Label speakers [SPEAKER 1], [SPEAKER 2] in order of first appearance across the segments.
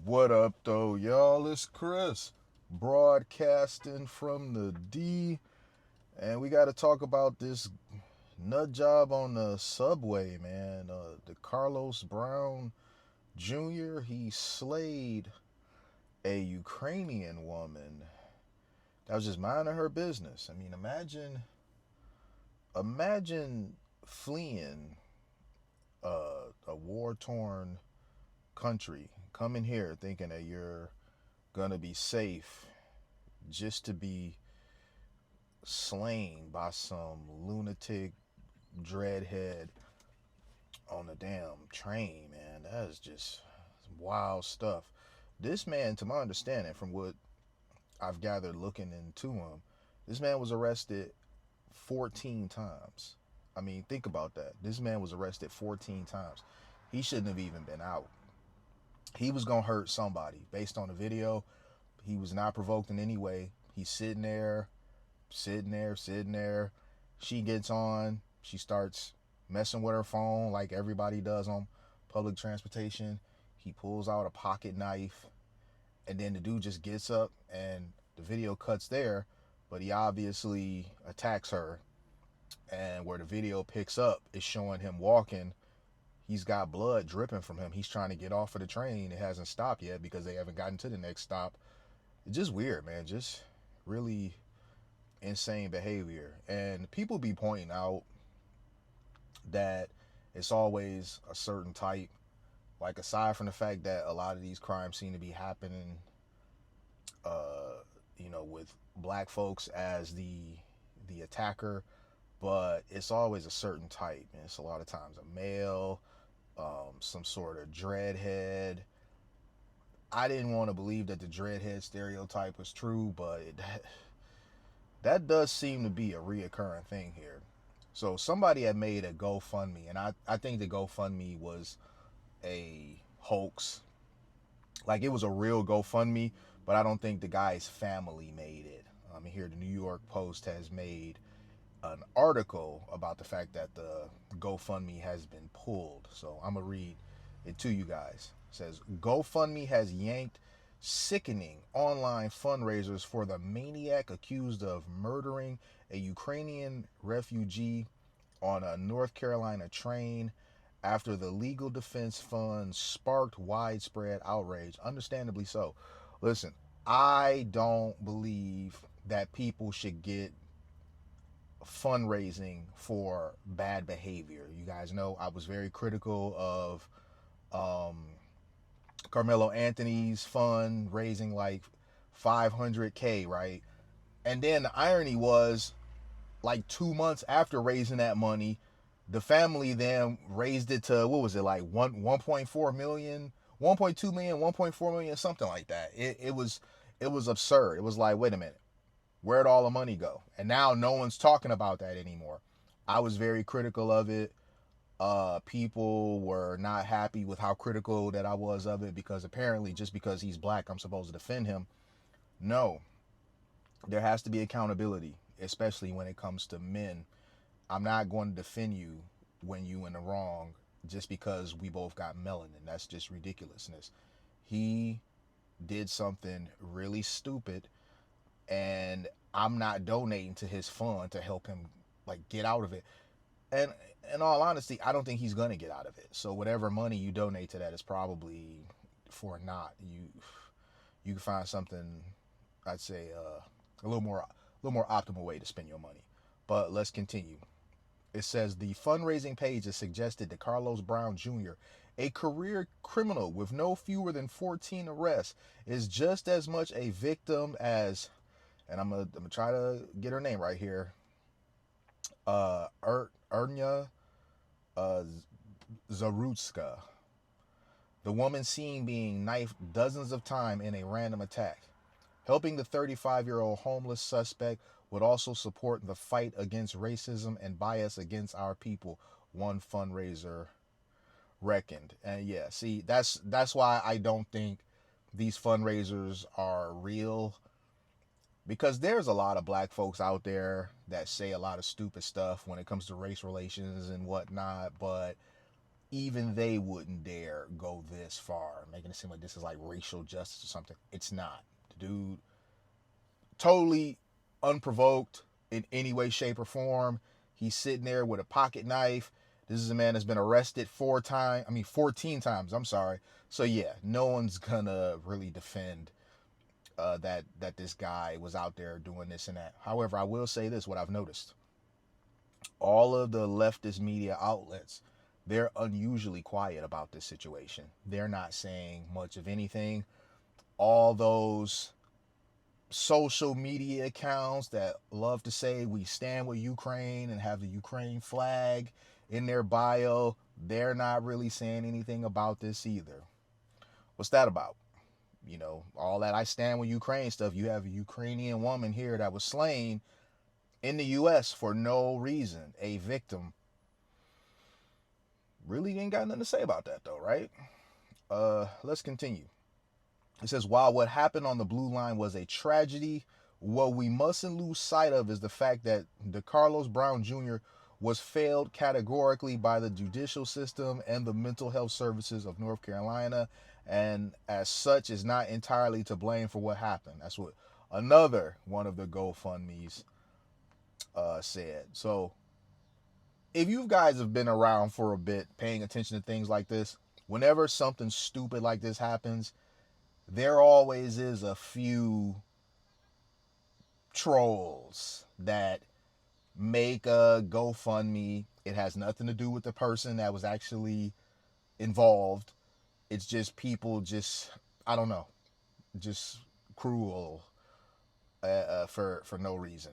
[SPEAKER 1] What up, though, y'all? It's Chris, broadcasting from the D, and we got to talk about this nut job on the subway, man. The Carlos Brown Jr. He slayed a Ukrainian woman that was just minding her business. I mean, imagine fleeing a war-torn country, coming here thinking that you're gonna be safe just to be slain by some lunatic dreadhead on a damn train, man. That is just wild stuff. This man, to my understanding, from what I've gathered looking into him, this man was arrested 14 times. I mean, think about that. This man was arrested 14 times. He shouldn't have even been out. He was going to hurt somebody. Based on the video, he was not provoked in any way. He's sitting there. She gets on. She starts messing with her phone like everybody does on public transportation. He pulls out a pocket knife, and then the dude just gets up, and the video cuts there, but he obviously attacks her. And where the video picks up is showing him walking. He's got blood dripping from him. He's trying to get off of the train. It hasn't stopped yet because they haven't gotten to the next stop. It's just weird, man. Just really insane behavior. And people be pointing out that it's always a certain type. Like, aside from the fact that a lot of these crimes seem to be happening, with black folks as the attacker, but it's always a certain type. And it's a lot of times a male, some sort of dreadhead. I didn't want to believe that the dreadhead stereotype was true, but that does seem to be a reoccurring thing here. So somebody had made a GoFundMe, and I think the GoFundMe was a hoax. Like, it was a real GoFundMe, but I don't think the guy's family made it. Here, the New York Post has made an article about the fact that the GoFundMe has been pulled. So I'm going to read it to you guys. It says, GoFundMe has yanked sickening online fundraisers for the maniac accused of murdering a Ukrainian refugee on a North Carolina train after the legal defense fund sparked widespread outrage. Understandably so. Listen, I don't believe that people should get fundraising for bad behavior. You guys know I was very critical of Carmelo Anthony's fund raising like 500K, right? And then the irony was, like 2 months after raising that money, the family then raised it to, what was it, like 1.4 million, 1.2 million, 1.4 million, something like that. It was absurd. It was like, wait a minute, where'd all the money go? And now no one's talking about that anymore. I was very critical of it. People were not happy with how critical that I was of it, because apparently just because he's black, I'm supposed to defend him. No, there has to be accountability, especially when it comes to men. I'm not going to defend you when you in the wrong just because we both got melanin. That's just ridiculousness. He did something really stupid, and I'm not donating to his fund to help him like get out of it. And in all honesty, I don't think he's gonna get out of it. So whatever money you donate to that is probably for naught. You can find something, I'd say, a little more optimal way to spend your money. But let's continue. It says the fundraising page has suggested that Carlos Brown Jr., a career criminal with no fewer than 14 arrests, is just as much a victim as, and I'm gonna try to get her name right here, Ernya uh, Zarutska, the woman seen being knifed dozens of times in a random attack. Helping the 35-year-old homeless suspect would also support the fight against racism and bias against our people, one fundraiser reckoned. And yeah, see, that's why I don't think these fundraisers are real, because there's a lot of black folks out there that say a lot of stupid stuff when it comes to race relations and whatnot, but even they wouldn't dare go this far, making it seem like this is like racial justice or something. It's not. The dude, totally unprovoked in any way, shape, or form. He's sitting there with a pocket knife. This is a man that's been arrested 14 times. I'm sorry. So yeah, no one's gonna really defend that this guy was out there doing this and that. However, I will say this: what I've noticed, all of the leftist media outlets, they're unusually quiet about this situation. They're not saying much of anything. All those social media accounts that love to say we stand with Ukraine and have the Ukraine flag in their bio, they're not really saying anything about this either. What's that about? You know, all that I stand with Ukraine stuff. You have a Ukrainian woman here that was slain in the U.S. for no reason, a victim. Really ain't got nothing to say about that though, right? Let's continue. It says, while what happened on the Blue Line was a tragedy, what we mustn't lose sight of is the fact that DeCarlos Brown Jr. was failed categorically by the judicial system and the mental health services of North Carolina, and as such is not entirely to blame for what happened. That's what another one of the GoFundMe's said. So if you guys have been around for a bit paying attention to things like this, whenever something stupid like this happens, there always is a few trolls that make a GoFundMe. It has nothing to do with the person that was actually involved. It's just people just, I don't know, just cruel for no reason.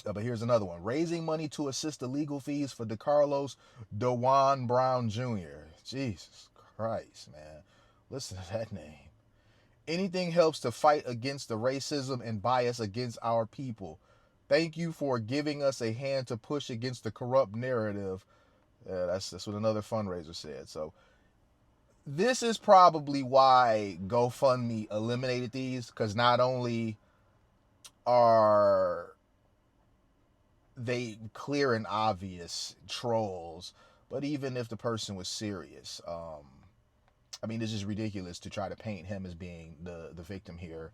[SPEAKER 1] But here's another one. Raising money to assist the legal fees for DeCarlos DeJuan Brown Jr. Jesus Christ, man. Listen to that name. Anything helps to fight against the racism and bias against our people. Thank you for giving us a hand to push against the corrupt narrative. That's what another fundraiser said. So this is probably why GoFundMe eliminated these, because not only are they clear and obvious trolls, but even if the person was serious, I mean, this is ridiculous to try to paint him as being the victim here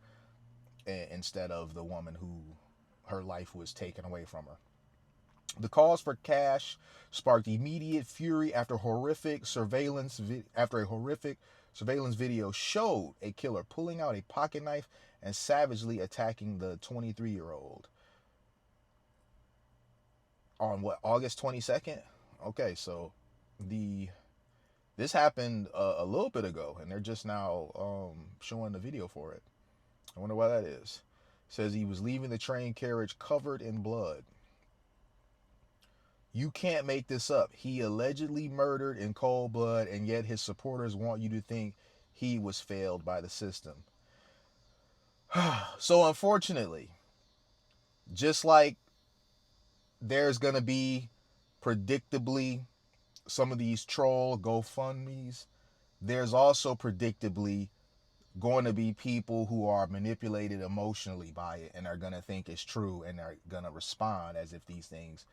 [SPEAKER 1] instead of the woman who her life was taken away from her. The calls for cash sparked immediate fury after a horrific surveillance video showed a killer pulling out a pocket knife and savagely attacking the 23-year-old. On what, August 22nd? Okay, so this happened a little bit ago, and they're just now showing the video for it. I wonder why that is. It says he was leaving the train carriage covered in blood. You can't make this up. He allegedly murdered in cold blood, and yet his supporters want you to think he was failed by the system. So unfortunately, just like there's going to be predictably some of these troll GoFundMes, there's also predictably going to be people who are manipulated emotionally by it and are going to think it's true, and are going to respond as if these things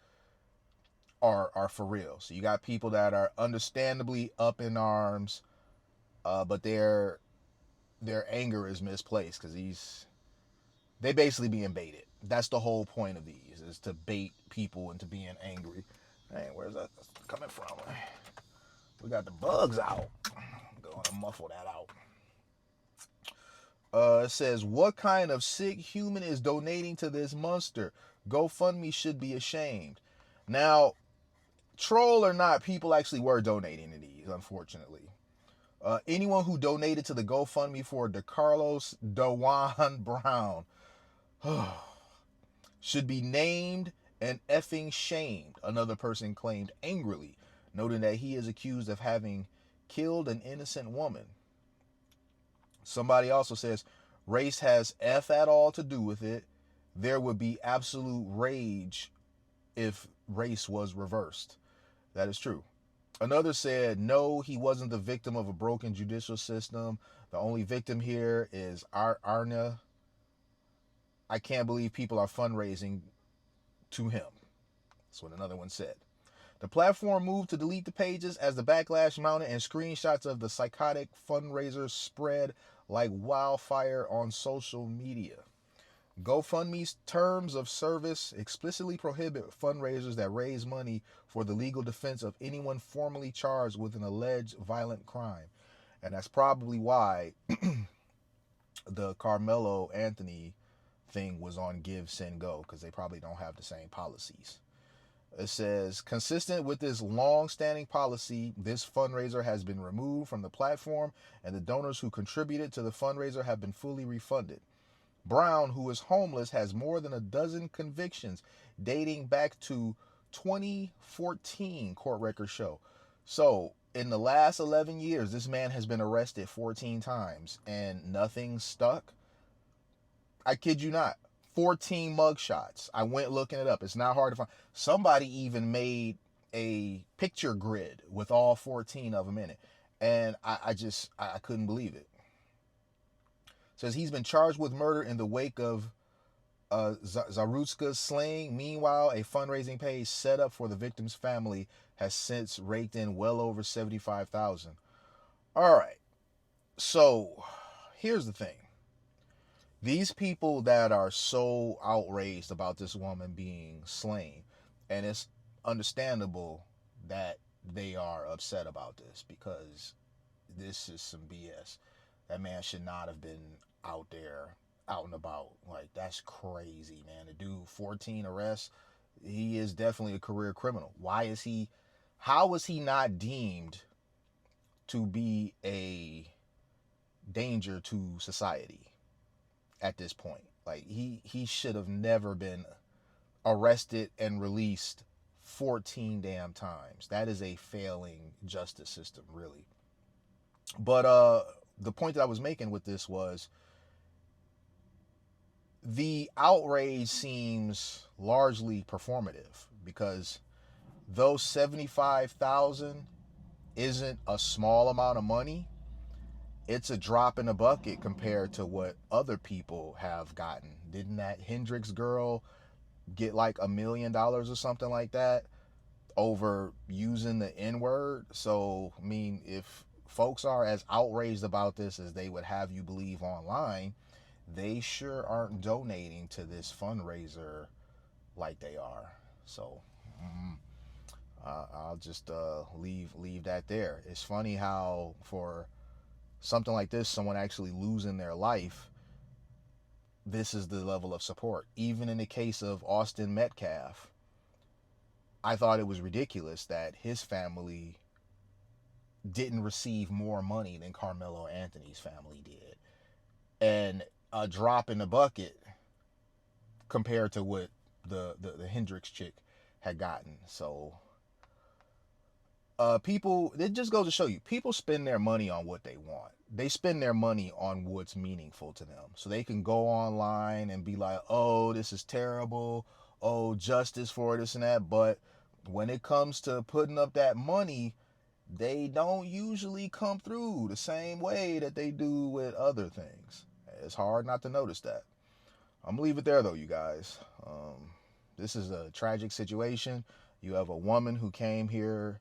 [SPEAKER 1] are for real. So you got people that are understandably up in arms, but their anger is misplaced because they basically being baited. That's the whole point of these, is to bait people into being angry. Hey, where's that coming from? We got the bugs out. I'm going to muffle that out. It says, what kind of sick human is donating to this monster? GoFundMe should be ashamed. Now, troll or not, people actually were donating to these, unfortunately. Anyone who donated to the GoFundMe for DeCarlos DeJuan Brown should be named and effing shamed, another person claimed angrily, noting that he is accused of having killed an innocent woman. Somebody also says, race has F at all to do with it. There would be absolute rage if race was reversed. That is true. Another said, no, he wasn't the victim of a broken judicial system. The only victim here is Arna. I can't believe people are fundraising to him. That's what another one said. The platform moved to delete the pages as the backlash mounted and screenshots of the psychotic fundraiser spread like wildfire on social media. GoFundMe's terms of service explicitly prohibit fundraisers that raise money for the legal defense of anyone formally charged with an alleged violent crime. And that's probably why the Carmelo Anthony thing was on Give, Send, Go, because they probably don't have the same policies. It says, consistent with this long-standing policy, this fundraiser has been removed from the platform and the donors who contributed to the fundraiser have been fully refunded. Brown, who is homeless, has more than a dozen convictions dating back to 2014, court records show. So, in the last 11 years, this man has been arrested 14 times and nothing stuck. I kid you not. 14 mugshots. I went looking it up. It's not hard to find. Somebody even made a picture grid with all 14 of them in it. And I couldn't believe it. Says he's been charged with murder in the wake of Zarutska's slaying. Meanwhile, a fundraising page set up for the victim's family has since raked in well over $75,000. All right. So here's the thing. These people that are so outraged about this woman being slain, and it's understandable that they are upset about this because this is some BS. That man should not have been out there, out and about. Like, that's crazy, man. To do 14 arrests, he is definitely a career criminal. How is he not deemed to be a danger to society at this point? Like, he should have never been arrested and released 14 damn times. That is a failing justice system, really. But the point that I was making with this was the outrage seems largely performative, because though 75,000 isn't a small amount of money, it's a drop in the bucket compared to what other people have gotten. Didn't that Hendrix girl get like $1 million or something like that over using the N-word? So, I mean, if folks are as outraged about this as they would have you believe online, they sure aren't donating to this fundraiser like they are. So, I'll just leave that there. It's funny how for something like this, someone actually losing their life, this is the level of support. Even in the case of Austin Metcalf, I thought it was ridiculous that his family didn't receive more money than Carmelo Anthony's family did. And a drop in the bucket compared to what the Hendrix chick had gotten. So people, it just goes to show you, people spend their money on what they want. They spend their money on what's meaningful to them. So they can go online and be like, oh, this is terrible, oh, justice for this and that. But when it comes to putting up that money, they don't usually come through the same way that they do with other things. It's hard not to notice that. I'm gonna leave it there though, you guys. This is a tragic situation. You have a woman who came here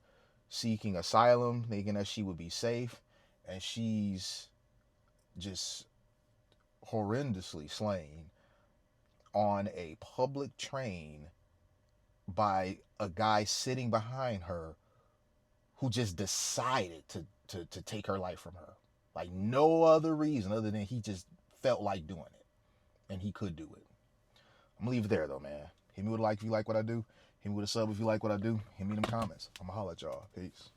[SPEAKER 1] seeking asylum, thinking that she would be safe, and she's just horrendously slain on a public train by a guy sitting behind her who just decided to take her life from her. Like, no other reason other than he just felt like doing it. And he could do it. I'm gonna leave it there though, man. Hit me with a like if you like what I do. Hit me with a sub if you like what I do. Hit me in them comments. I'm gonna holler at y'all. Peace.